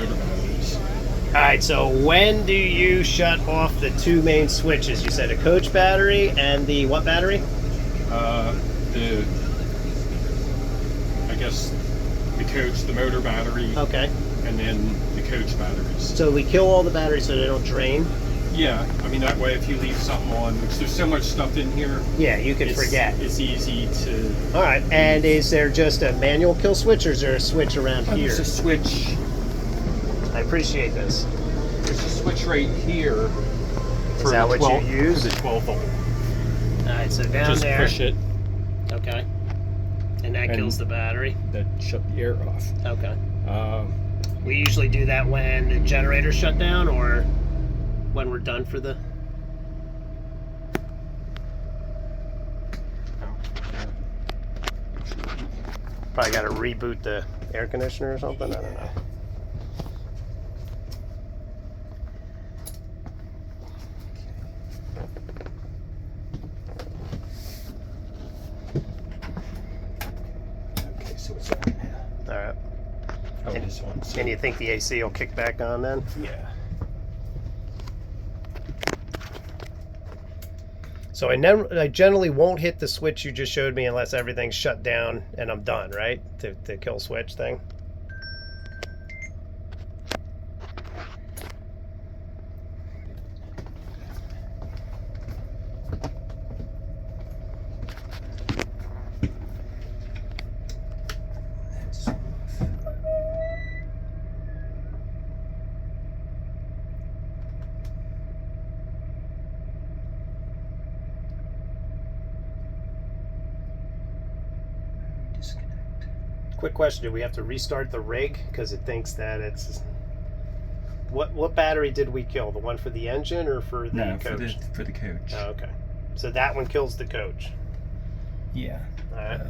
motor batteries. All right, so when do you shut off the two main switches? You said a coach battery and the what battery? I guess the coach, the motor battery, Okay. and then the coach batteries. So we kill all the batteries so they don't drain? Yeah, I mean that way if you leave something on, because there's so much stuff in here, Yeah, you can forget. It's easy to... All right, and is there just a manual kill switch or is there a switch around here? There's a switch. I appreciate this. There's a switch right here. Is that what you use? For the 12 volt. All right, so down Just there. push it. Okay. And that kills the battery. That shut the air off. Okay. We usually do that when the generator's shut down or when we're done for the... Probably got to reboot the air conditioner or something. I don't know. Okay, so it's on now. All right. Oh, it is on. And you think the AC will kick back on then? Yeah. So I generally won't hit the switch you just showed me unless everything's shut down and I'm done, right? The kill switch thing. Quick question, do we have to restart the rig? Because it thinks that it's... What battery did we kill? The one for the engine or for the coach? For the coach. Oh, okay. So that one kills the coach. Yeah. All right.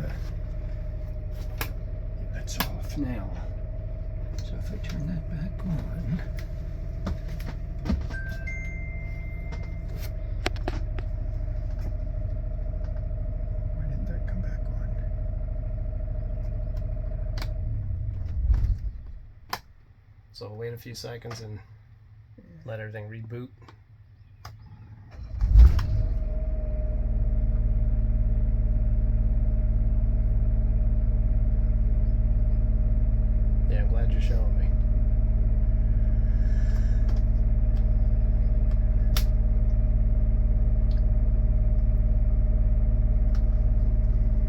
That's off now. So if I turn that back on... Why didn't that come back on? So we'll wait a few seconds and let everything reboot. Yeah, I'm glad you're showing me.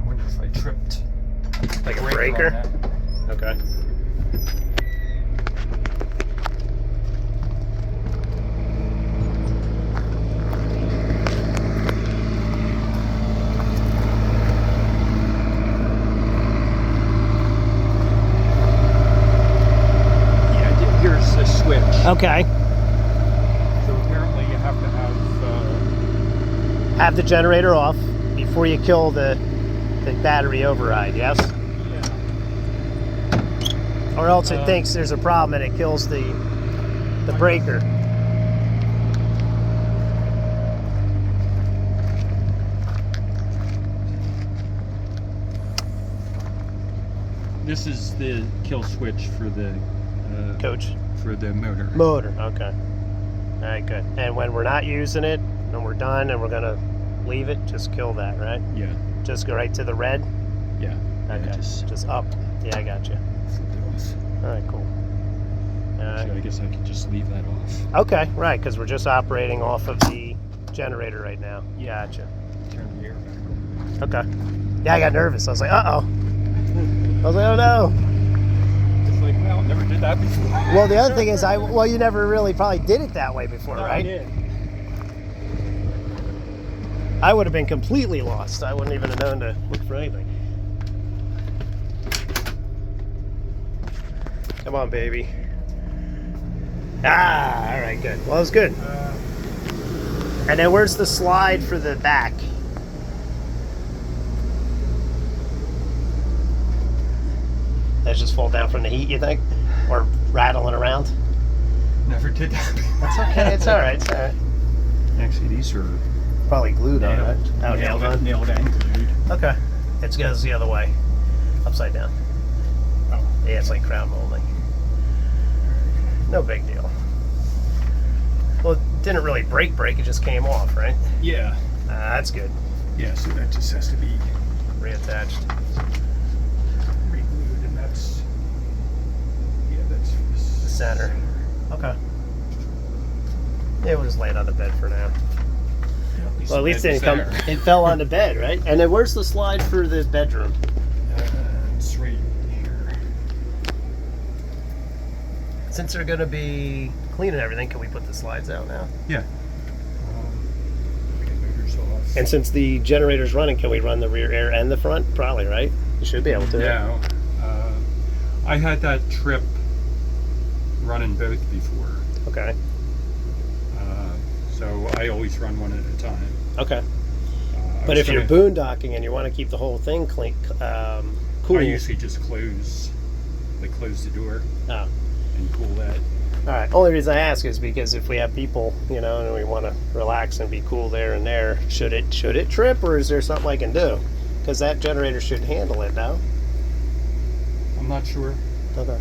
I wonder if I tripped. Like a breaker? Okay. Here's the switch. Okay. So apparently you have to Have the generator off before you kill the battery override, yes? Yeah. Or else it thinks there's a problem and it kills the breaker. This is the kill switch for the Coach? for the motor. Motor, okay. All right, good. And when we're not using it, and we're done and we're gonna leave it, just kill that, right? Yeah. Just go right to the red? Yeah. Okay, Yeah, just up. Yeah, I got you. flip it off. All right, cool. Actually, I guess I could just leave that off. Okay, right, because we're just operating off of the generator right now. Gotcha. Turn the air back on. Okay. Yeah, I got nervous. I was like, uh-oh. I was like, oh no. It's like, well, never did that before. Well, the other thing is, you never really probably did it that way before, No, right? I did. I would have been completely lost. I wouldn't even have known to look for anything. Come on, baby. Ah, all right, good. Well, it was good. And then where's the slide for the back? That just fall down from the heat, you think? Or rattling around? Never did that before. That's okay. It's all right. It's all right. Actually, these are Probably glued on, right? Oh, nailed on. nailed and glued. Okay. It goes the other way. Upside down. Oh. Yeah, it's like crown molding. No big deal. Well, it didn't really break, it just came off, right? Yeah. That's good. Yeah, so that just has to be Reattached. re-glued, and that's for The center. Okay. Yeah, we'll just lay it on the bed for now. Yeah, Well, at least the it bed didn't was come. there. It fell on the bed, right? And then where's the slide for the bedroom? It's right here. Since they're gonna be cleaning everything, can we put the slides out now? Yeah. We get motors off. And since the generator's running, can we run the rear air and the front? Probably, right? You should be able to. Yeah, I had that trip running both before, Okay. so I always run one at a time. Okay. I But was if you're gonna- boondocking and you want to keep the whole thing clean, cool. I usually just close the door Oh. and cool that. All right. Only reason I ask is because if we have people, and we want to relax and be cool there and there, should it trip, or is there something I can do? Because that generator should handle it now. I'm not sure. Okay.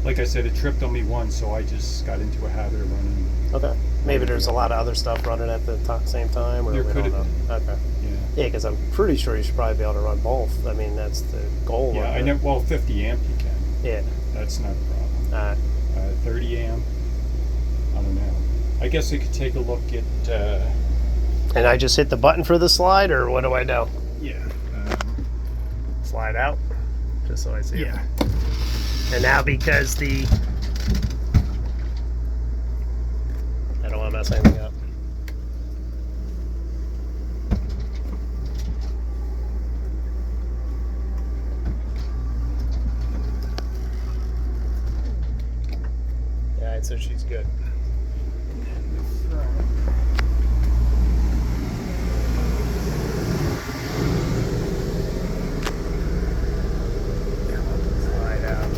Like I said, it tripped on me once, so I just got into a habit of running. Okay. Maybe there's a lot of other stuff running at the same time, or There we could don't have know. Okay. Yeah. Yeah, because I'm pretty sure you should probably be able to run both. I mean, that's the goal. Yeah, of I it. know. Well, 50 amp you can. Yeah. That's not a problem. All right. 30 amp. I don't know. I guess we could take a look at. And I just hit the button for the slide, or what do I do? Yeah. Slide out, just so I see it. Yeah. And now because I don't want to mess anything up. Yeah, so she's good. Slide out.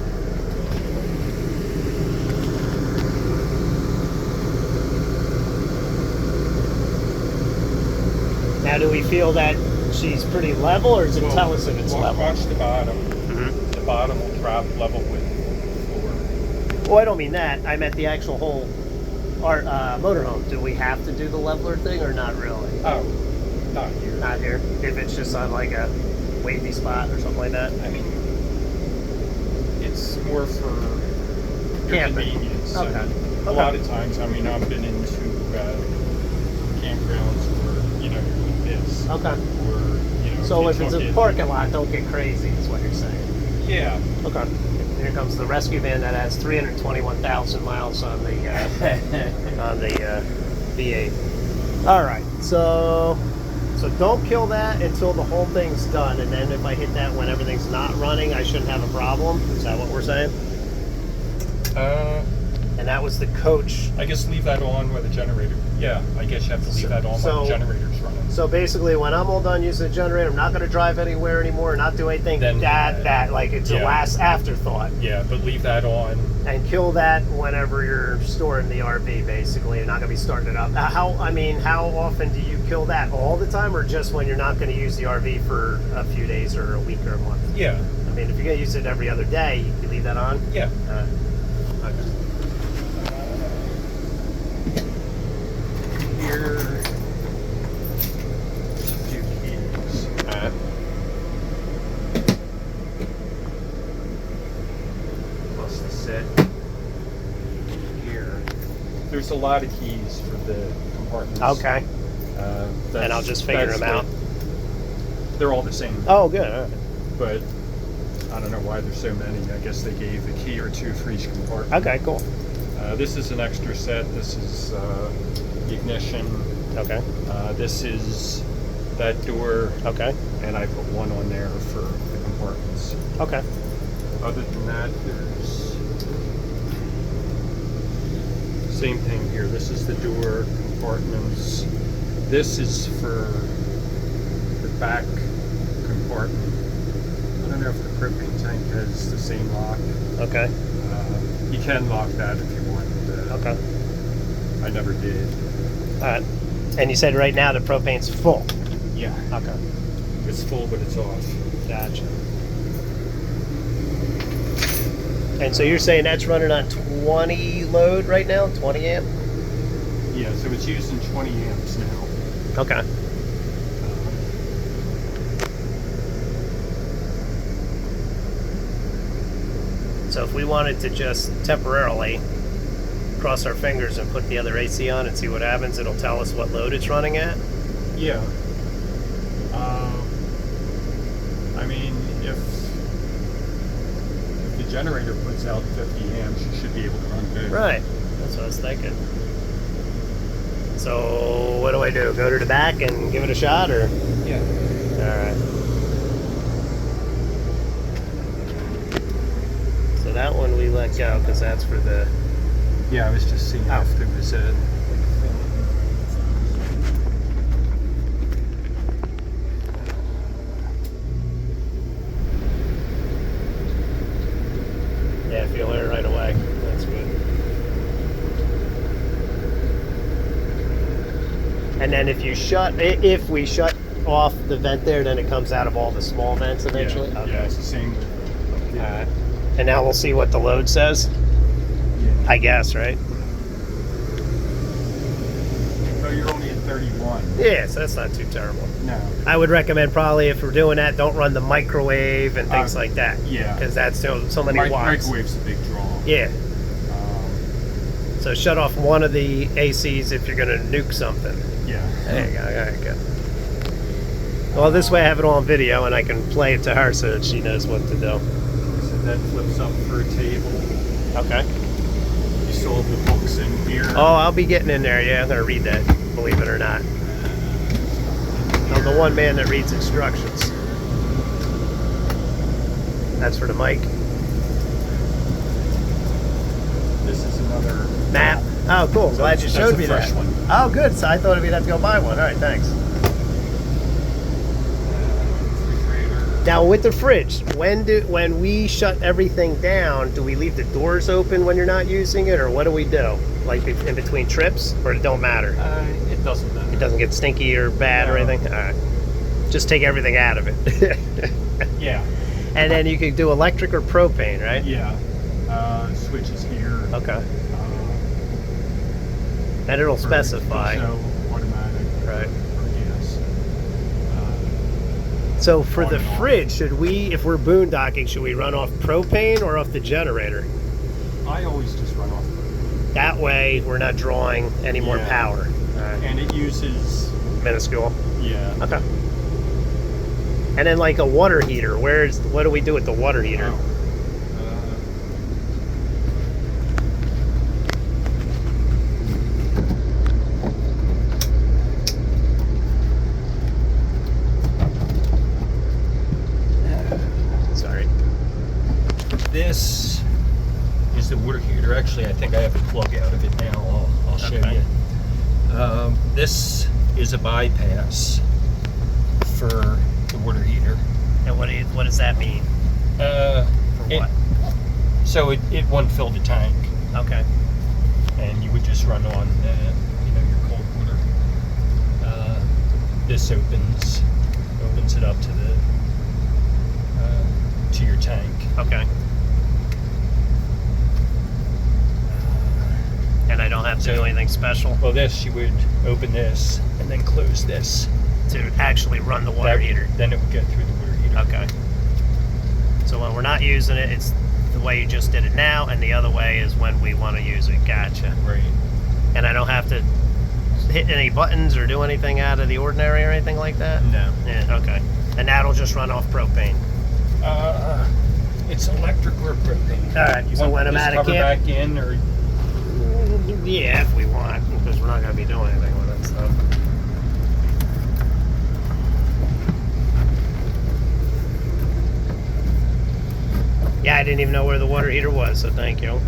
Now, do we feel that she's pretty level, or does it tell us if it's level? Watch the bottom. Mhm. The bottom will drop level with the floor. Well, I don't mean that. I meant the actual whole motorhome. Do we have to do the leveler thing, or not really? Oh, not here. Not here. If it's just on like a wavy spot or something like that. I mean, it's more for your Camping. convenience. Okay. I mean, Okay. a lot of times, I mean, I've been into campgrounds where, you're doing this. Okay. Or, So if if you it's took a it- parking lot, don't get crazy. Is what you're saying. Yeah. Okay. Here comes the rescue van that has 321,000 miles on the V8. All right. So don't kill that until the whole thing's done, and then if I hit that when everything's not running, I shouldn't have a problem. Is that what we're saying? And that was the coach. I guess leave that on with the generator. Yeah, I guess you have to leave that on So- when the generator's running. So basically, when I'm all done using the generator, I'm not going to drive anywhere anymore, not do anything. Then- that like it's a Yeah. last afterthought. Yeah, but leave that on. And kill that whenever you're storing the RV. Basically, you're not going to be starting it up. How often do you kill that? All the time, or just when you're not going to use the RV for a few days or a week or a month? Yeah, I mean, if you're going to use it every other day, you leave that on. yeah. Okay. Here. Two keys. Plus the set here. There's a lot of keys for the compartments. Okay. That's- And I'll just figure that's them out. They're all the same, Oh, good. All right. but I don't know why there's so many. I guess they gave a key or two for each compartment. Okay. Cool. This is an extra set. This is the ignition. Okay. This is that door, Okay. and I put one on there for the compartments. Okay. Other than that, there's same thing here. This is the door compartments. This is for the back compartment. I don't know if the propane tank has the same lock. Okay. You can lock that if you want. Okay. I never did. All right. And you said right now the propane's full. Yeah, Okay. it's full, but it's off. Gotcha. And so you're saying that's running on 20 load right now, 20 amp? Yeah, so it's using 20 amps now. Okay. So if we wanted to just temporarily cross our fingers and put the other AC on and see what happens, it'll tell us what load it's running at? Yeah. I mean, if the generator puts out 50 amps, you should be able to run good. Right. That's what I was thinking. So what do I do? Go to the back and give it a shot, or? Yeah. All right. So that one we let go because that's for the. Yeah, I was just seeing Oh. if there was a. Yeah, feel it right away. That's good. And then if we shut off the vent there, then it comes out of all the small vents eventually. Yeah, Okay. yeah, it's the same. All right. And now we'll see what the load says. Yeah. I guess, right? So you're only at 31. Yeah, so that's not too terrible. No. I would recommend probably if we're doing that, don't run the microwave and things like that. Yeah. Because that's so many watts. Microwave's a big draw. Yeah. Um, So shut off one of the ACs if you're going to nuke something. yeah. There you go. There you go. Well, this way I have it all on video and I can play it to her so that she knows what to do. So that flips up for a table. Okay. You saw the books in here. Oh, I'll be getting in there. Yeah, I'm going to read that, believe it or not. I'm the one man that reads instructions. That's for the mic. This is another Map. Oh, cool. So Glad you that's showed a me fresh that. one. Oh, good. So I thought we'd have to go buy one. All right, thanks. refrigerator. Now with the fridge, when we shut everything down, do we leave the doors open when you're not using it, or what do we do? Like in between trips, or it don't matter? It doesn't matter. It doesn't get stinky or bad or No. anything. All right. Just take everything out of it. Yeah. And then you could do electric or propane, right? Yeah. Switches here. Okay. And it'll specify. So automatic. Right. Yes. So for On the and off. fridge, should we, if we're boondocking, should we run off propane or off the generator? I always just run off. That way, we're not drawing any more Yeah. power. And it uses. Minuscule. Yeah. Okay. And then like a water heater, what do we do with the water heater? Sorry. This is the water heater. Actually, I think I have a plug out of it now. I'll show Okay. you. This is a bypass for the water heater. And what does that mean? For what? So it won't fill the tank, Okay. and you would just run on your cold water. This opens it up to the to your tank. Okay. And I don't have to do anything special Well, this you would open this and then close this. to actually run the water heater. Then it would go through the water heater. Okay. So when we're not using it, it's the way you just did it now, and the other way is when we want to use it. Gotcha. Right. And I don't have to hit any buttons or do anything out of the ordinary or anything like that? No. Yeah, okay. And that'll just run off propane. It's electric or propane. All right, You so want when I'm this out of cover camp- back in, or Yeah, if we want, because we're not going to be doing anything with it, so. Yeah, I didn't even know where the water heater was, so thank you.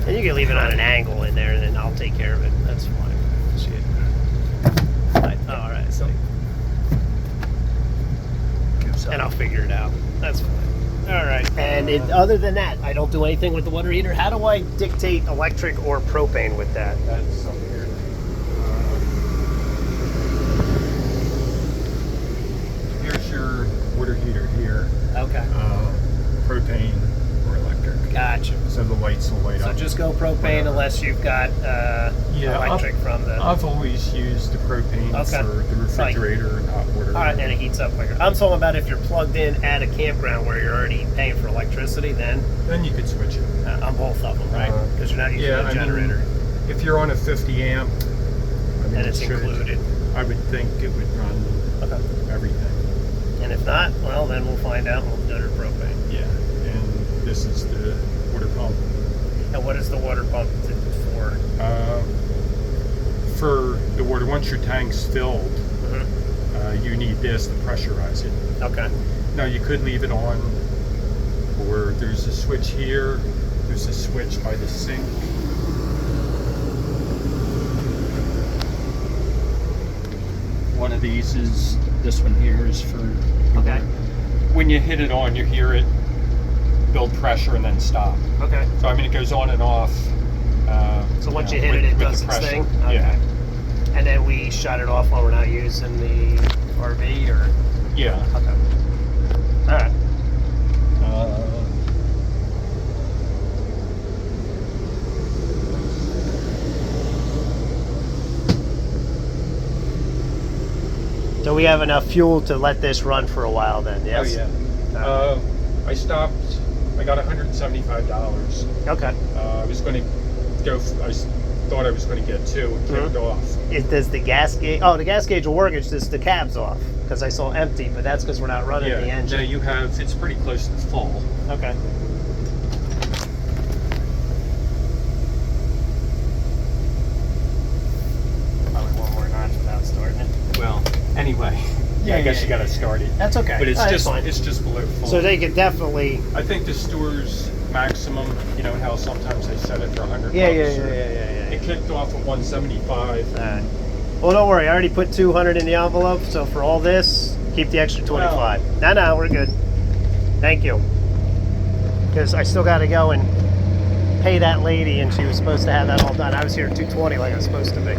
And you can leave it on an angle in there, and then I'll take care of it. That's fine. Shit. Oh, all right. So, and I'll figure it out. That's fine. All right. And other than that, I don't do anything with the water heater. How do I dictate electric or propane with that? that's up here. heater here, Okay. propane or electric. Gotcha. So the lights will light So up. just go propane unless you've got electric from the. I've always used the propane Okay. for the refrigerator and hot water. All right, and it heats up quicker. I'm talking about if you're plugged in at a campground where you're already paying for electricity, then Then you could switch it. on both of them, right? Because you're not using Yeah, a I mean, generator, if you're on a 50 amp, and it's it should. included. I would think it would run Okay. everything. And if not, well, then we'll find out. We'll go to propane. Yeah, and this is the water pump. And what is the water pump for? For the water, once your tank's filled, you need this to pressurize it. Okay. Now you could leave it on, or there's a switch here. There's a switch by the sink. One of these is, this one here is for, Okay. when you hit it on, you hear it build pressure and then stop. Okay. So I mean, it goes on and off. So once you hit it, it with does the its pressure. thing? Okay. Yeah. And then we shut it off when we're not using the RV, or? Yeah. Okay. All right. So we have enough fuel to let this run for a while then, yes? Oh yeah. I stopped. I got $175. Okay. I was going to go. Thought I was going to get two. It kicked off. Does the gas gauge? Oh, the gas gauge will work. It's just the cab's off because I saw empty, but that's because we're not running the engine. No, you have. It's pretty close to full. Okay. Probably one more notch without starting it. Well, anyway. I guess you got to start it. That's okay. But it's Oh, that's just fine. it's just below full. So they could definitely. I think the store's maximum. You know how sometimes they set it for $100. Yeah. It kicked off at 175. All right. Well, don't worry. I already put 200 in the envelope, so for all this, keep the extra 25. No, we're good. Thank you. Because I still got to go and pay that lady, and she was supposed to have that all done. I was here at 2:20 like I was supposed to be.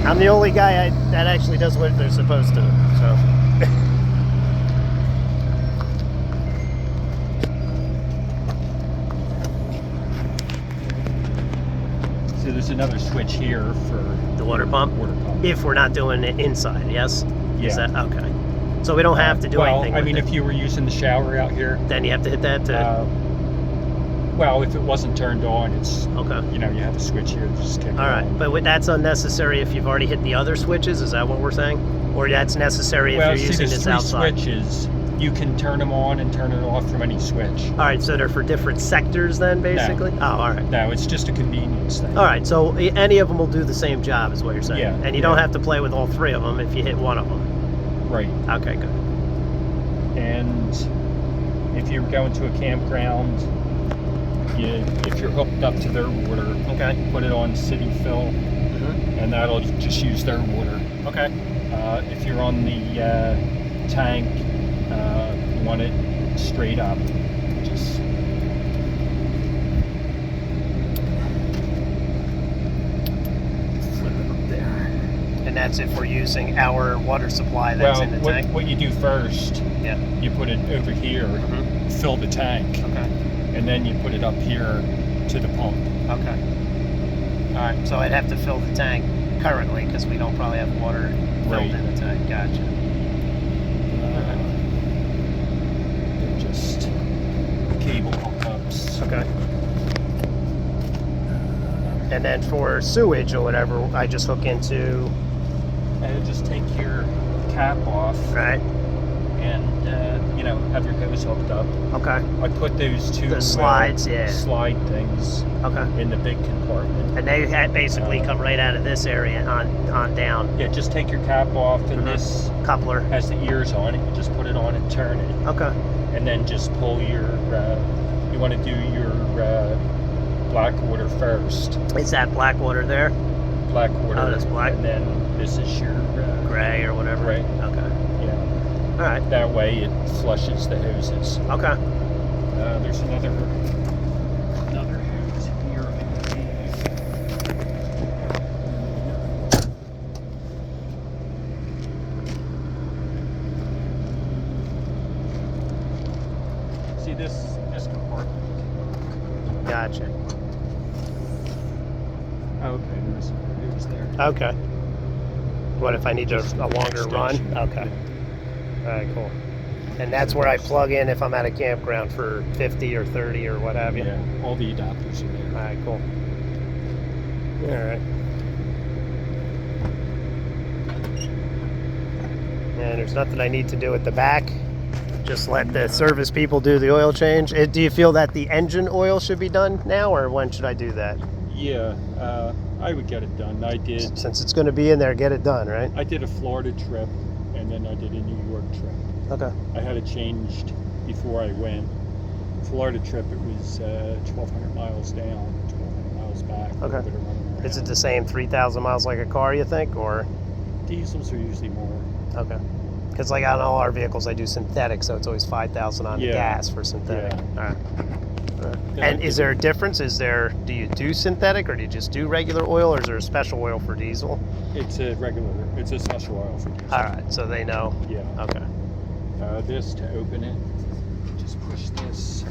I'm the only guy that actually does what they're supposed to. So. So there's another switch here for The water pump? Water pump. If we're not doing it inside, yes? Yeah. Is that okay? So we don't have to do anything I with mean, it. if you were using the shower out here, Then you have to hit that to... well, if it wasn't turned on, it's, okay. you know, you have a switch here to just kick it All right, on. but that's unnecessary if you've already hit the other switches. Is that what we're saying? Or that's necessary if Well, you're see, using there's this three outside? switches. You can turn them on and turn it off from any switch. All right, so they're for different sectors then, basically? Oh, all right. No, it's just a convenience thing. All right, so any of them will do the same job, is what you're saying. Yeah, And you don't yeah. have to play with all three of them if you hit one of them. Right. Okay, good. And if you're going to a campground, if you're hooked up to their water, Okay. put it on city fill, and that'll just use their water. Okay. If you're on the tank, you want it straight up. Just flip it up there. And that's if we're using our water supply that's in the tank? What you do first, Yeah. you put it over here, fill the tank, Okay. and then you put it up here to the pump. Okay. All right, so I'd have to fill the tank currently because we don't probably have water filled Right. in the tank. Gotcha. They're just cable hookups. Okay. And then for sewage or whatever, I just hook into, And just take your cap off right? and have your hose hooked up. Okay. I put those two The slides, slide things Okay. in the big compartment. And they basically come right out of this area on down. Yeah, just take your cap off, and this Coupler. has the ears on it. You just put it on and turn it, Okay. and then just pull your. You want to do your black water first. Is that black water there? Black water. Oh, that's black. And then this is your Gray or whatever? Right. Okay. Yeah. All right. That way it flushes the hoses. Okay. There's another hose here. this compartment. Gotcha. Oh, okay, there's there. Okay. What if I need a longer run? Extension. Okay. All right, cool. And that's where I plug in if I'm at a campground for 50 or 30 or what have you. Yeah, all the adapters are there. All right, cool. All right. And there's nothing I need to do at the back. Just let the service people do the oil change. Do you feel that the engine oil should be done now, or when should I do that? Yeah, I would get it done. I did. Since it's going to be in there, get it done, right? I did a Florida trip, and then I did a New York trip. Okay. I had it changed before I went. Florida trip, it was 1,200 miles down, 1,200 miles back. A little Okay. bit of running around. Is it the same 3,000 miles like a car, you think, or? Diesels are usually more. Okay. Because like on all our vehicles, I do synthetic, so it's always 5,000 on the Yeah. gas for synthetic. Yeah. All right. Then And I is did- there a difference? Do you do synthetic, or do you just do regular oil, or is there a special oil for diesel? It's a special oil for diesel. All right, so they know. Yeah. Okay. This to open it, just push this.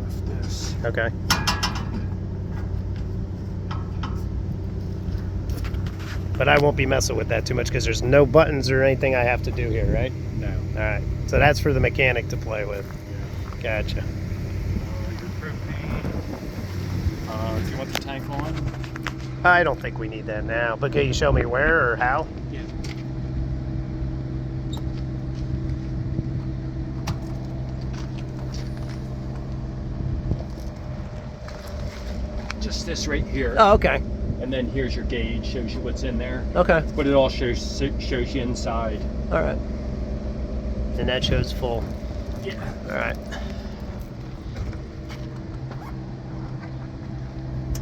Lift this. Okay. But I won't be messing with that too much because there's no buttons or anything I have to do here, right? No. All right. So that's for the mechanic to play with. Gotcha. Your propane. Do you want the tank on? I don't think we need that now, but can you show me where or how? Yeah. Just this right here. Oh, okay. And then here's your gauge, shows you what's in there. Okay. But it all shows you inside. All right. And that shows full. Yeah. All right.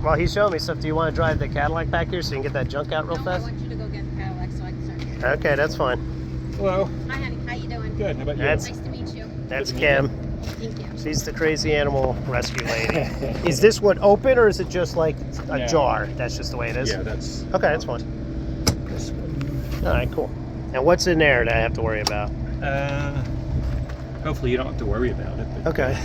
Well, he's showing me stuff. Do you want to drive the Cadillac back here so you can get that junk out real No, fast? I want you to go get the Cadillac so I can start. Okay, that's fine. Hello. Hi, honey. How you doing? Good. How about you? That's- Nice to meet you. That's Good to meet Kim. Thank you. She's the crazy animal rescue lady. Is this one open or is it just like a No. jar? That's just the way it is? Yeah, that's Okay, that's fine. this one. All right, cool. And what's in there that I have to worry about? Hopefully you don't have to worry about it. But Okay.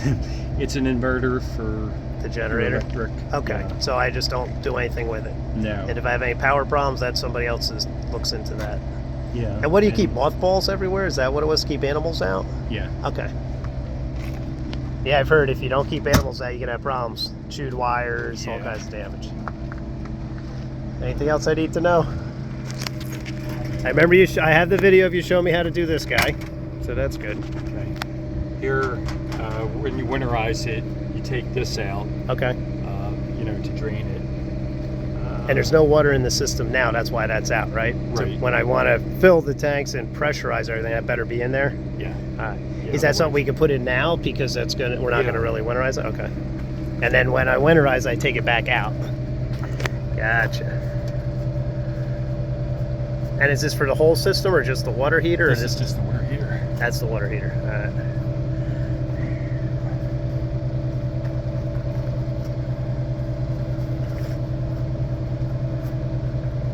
It's an inverter for The generator? electric. Okay, Yeah. so I just don't do anything with it. No. And if I have any power problems, that's somebody else looks into that. Yeah. And what do you keep, mothballs everywhere? Is that what it was, keep animals out? Yeah. Okay. Yeah, I've heard if you don't keep animals out, you can have problems. Chewed wires, all Yeah. kinds of damage. Anything else I need to know? I remember I have the video of you showing me how to do this guy, so that's good. Okay. Here, when you winterize it, you take this out, Okay. to drain it. And there's no water in the system now, that's why that's out, right? So Right. when I want to fill the tanks and pressurize everything, that better be in there? Yeah. All right. Yeah, Is that something we can put in now because we're not Yeah. gonna really winterize it? Okay. And then when I winterize, I take it back out. Gotcha. And is this for the whole system or just the water heater? This or is just the water heater. That's the water heater. All right.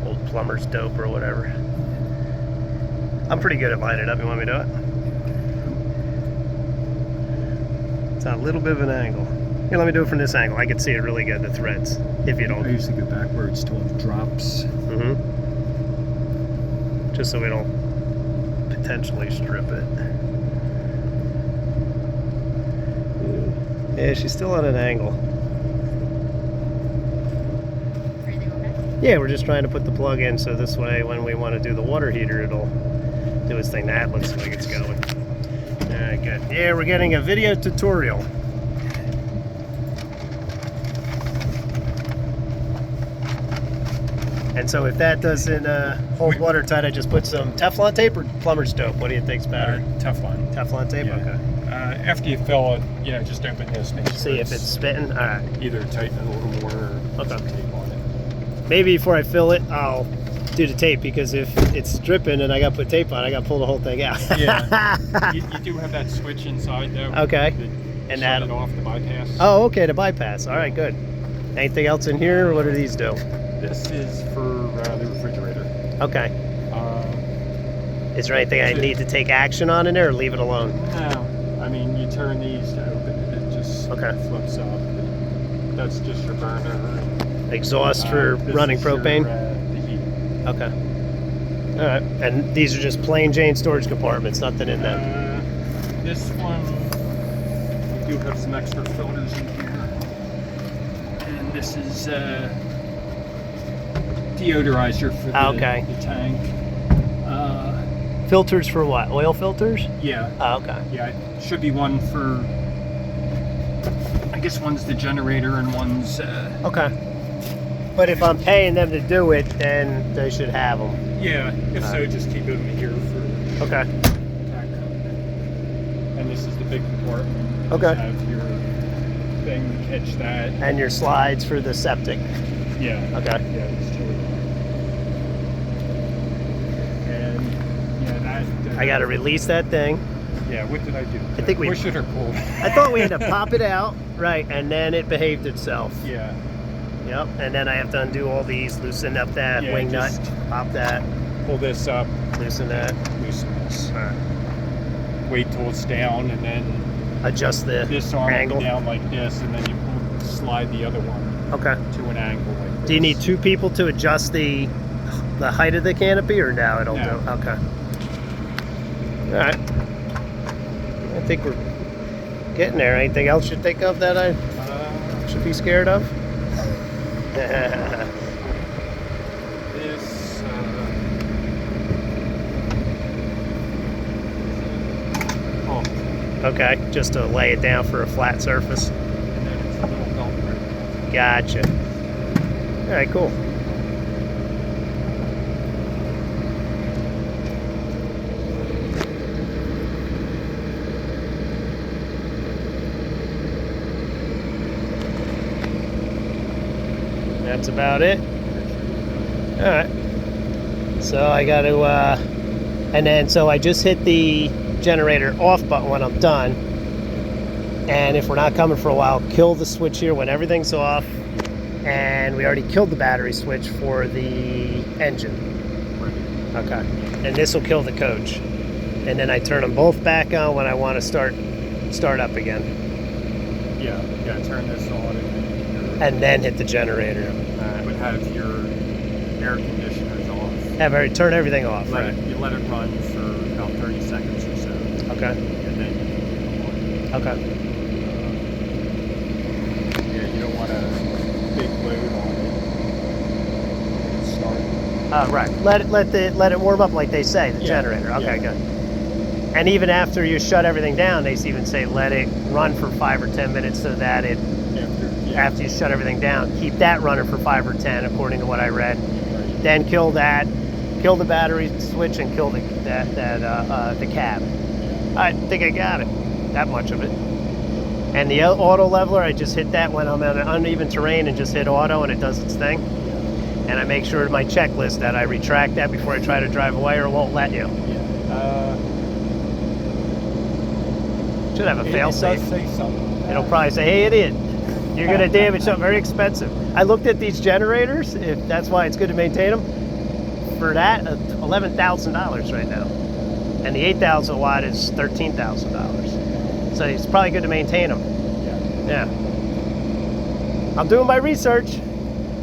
Old plumber's dope or whatever. I'm pretty good at lining it up. You want me to do it? It's on a little bit of an angle. Here, let me do it from this angle. I can see it really good, the threads, if you I don't. usually go backwards till it drops. Mm-hmm. Just so we don't potentially strip it. Yeah, she's still at an angle. Everything okay? Yeah, we're just trying to put the plug in so this way when we want to do the water heater, it'll do its thing. That looks like it's going. Alright, good. Yeah, we're getting a video tutorial. And so if that doesn't hold watertight, I just put some Teflon tape or plumber's dope. What do you think's better? Teflon. Teflon tape? Yeah. Okay. After you fill it, just open this. Make sure See if it's spitting. Alright. either tighten it a little more or put Okay. some tape on it. Maybe before I fill it, I'll do the tape because if it's dripping and I got to put tape on, I got to pull the whole thing out. Yeah. you do have that switch inside though. Okay. that And shut that- it off the bypass. Oh, okay, to bypass. All right, good. Anything else in here? What do these do? This is for the refrigerator. Okay. Is there anything I need to take action on in there or leave it alone? No, I mean, you turn these to open it, it just Okay. flips up. That's just your burner. Exhaust for This running is your, do the heat. Okay. All right. And these are just plain Jane storage compartments, nothing in them. This one, we do have some extra filters in here. And this is deodorizer for the, Okay. the tank. Filters for what? Oil filters? Yeah, Oh, okay. yeah, it should be one for, I guess one's the generator and one's, Okay. But if I'm paying them to do it, then they should have them. yeah, if so, just keep them here for Okay. tack. And this is the big compartment. Just Okay. have your thing to catch that. And your slides for the septic. Yeah. Okay. Yeah, it's two of them. And yeah, that. I got to release that thing. Yeah, what did I do? I think we- push it or pull. I thought we had to pop it out, right, and then it behaved itself. Yeah. Yep. And then I have to undo all these, loosen up that Yeah, wing nut, just- pop that, Pull this up, loosen that, loosen this. Wait till it's down, and then adjust the this arm angle. will be down like this, and then you slide the other one Okay. to an angle like this. Do you need two people to adjust the height of the canopy, or no? It'll No. do. Okay. All right. I think we're getting there. Anything else you think of that I should be scared of? This. Oh, Okay, just to lay it down for a flat surface. and then it's a little belt right. Gotcha. All right, cool. That's about it. All right. So I got to, and then so I just hit the generator off button when I'm done. And if we're not coming for a while, kill the switch here when everything's off. And we already killed the battery switch for the engine. Right. Okay. And this will kill the coach. And then I turn them both back on when I want to start up again. Yeah, turn this on, And then hit the generator. you would have your air conditioners off. Have I turn everything off, right? You let it run for about 30 seconds or so, Okay. and then you come on. Okay. Yeah, you don't want a big load on it. Start. Right. Let it warm up like they say, the Yeah, generator. Okay, yeah. good. And even after you shut everything down, they even say let it run for 5 or 10 minutes so that it after you shut everything down, keep that running for 5 or 10 according to what I read. Right. Then kill the battery switch and kill the cab. I think I got it. That much of it. And the auto leveler, I just hit that when I'm on an uneven terrain and just hit auto and it does its thing. And I make sure in my checklist that I retract that before I try to drive away or it won't let you. Should have a It fail safe. does say something. It'll probably say, hey idiot, you're gonna damage something very expensive. I looked at these generators, if that's why it's good to maintain them. For that, $11,000 right now. And the 8,000 watt is $13,000. So it's probably good to maintain them. Yeah. Yeah. I'm doing my research.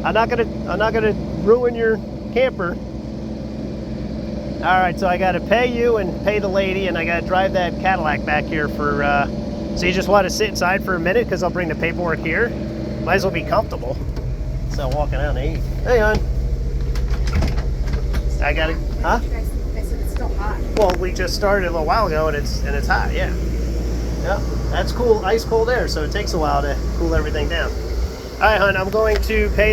I'm not gonna ruin your camper. All right, so I got to pay you and pay the lady, and I got to drive that Cadillac back here for. So you just want to sit inside for a minute because I'll bring the paperwork here. Might as well be comfortable. So walking out and eat. Hang on. I got to. Huh? You guys said it's still hot. Well, we just started a little while ago, and it's hot. Yeah. Yeah. That's cool. Ice cold air, so it takes a while to cool everything down. All right, hon. I'm going to pay.